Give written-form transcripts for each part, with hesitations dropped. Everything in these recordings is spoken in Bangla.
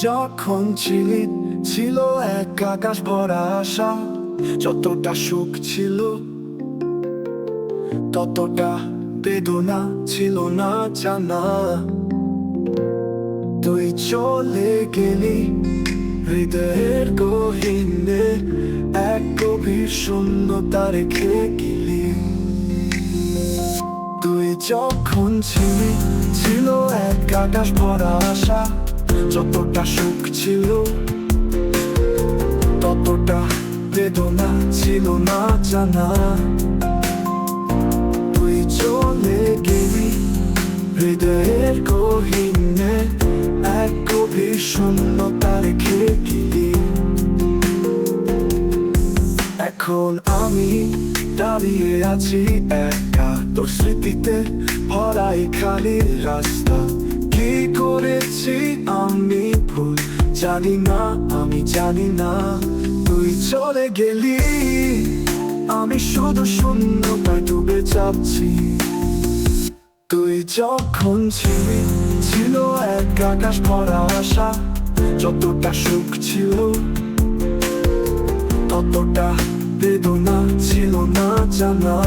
যখন ছিলি ছিল এক আকাশ ভরা আশা, যতটা সুখ ছিল ততটা বেদনা ছিল না জানা। তুই চলে গেলি হৃদয়ের গহীনে, এক গভীর শূন্যতা রেখে গেলি। তুই যখন ছিলি ছিল এক আকাশ ভরা আশা, যতটা সুখ ছিল ততটা বেদনা ছিল না জানা। তুই চলে গেলি হৃদয়ের গহীনে, এক গভীর শূন্যতা রেখে গেলি। এখন আমি দাঁড়িয়ে আছি একা, তোর স্মৃতিতে ভরা এই খালি রাস্তা। কি করেছি আমি ভুল জানি না, আমি জানি না। তুই চলে গেলি, আমি শুধু শূন্যতায় ডুবে যাচ্ছি। তুই যখন ছিলি ছিল এক আকাশ ভরা আশা, যতটা সুখ ছিল ততটা বেদনা ছিল না জানা।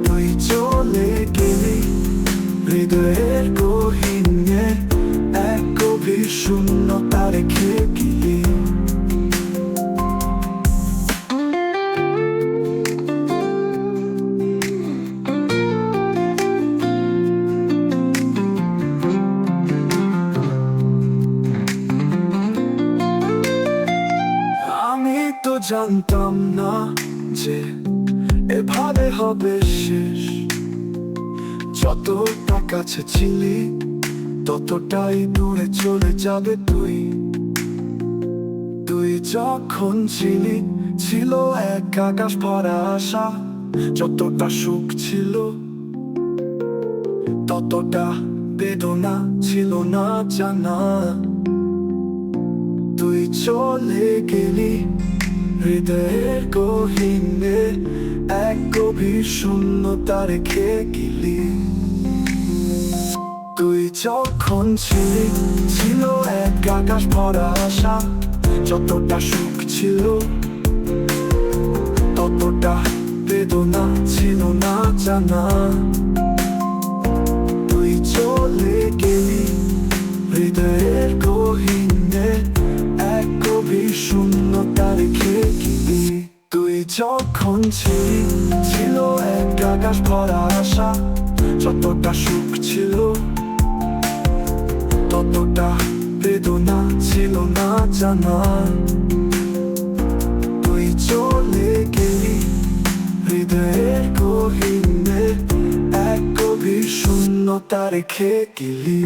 তুই চলে গেলি হৃদয়ের গহীনে, এক গভীর শূন্যতা রেখে গেলি। আমি তো জানতাম না যে এভাবে হবে শেষ। যতটা কাছে ছিলি ততটাই দূরে চলে যাবে তুই। তুই যখন ছিলি ছিল এক আকাশ ভরা আশা, যতটা সুখ ছিল ততটা বেদনা ছিল না জানা। তুই চলে গেলি হৃদয়ের গহীনে, এক গভীর শূন্যতা রেখে গেলি। তুই যখন ছিলি ছিল এক আকাশ ভরা আশা, যতটা সুখ ছিল ততটা বেদনা ছিল না জানা। তুই চলে গেলি হৃদয়ের গহীনে, এক গভীর শূন্যতা রেখে গেলি। তুই যখন ছিলি ছিল এক আকাশ ভরা আশা, যতটা সুখ ছিল ততটা বেদনা ছিল না জানা। তুই চলে গেলি হৃদয়ের গহীনে, এক গভীর শূন্যতা রেখে গেলি।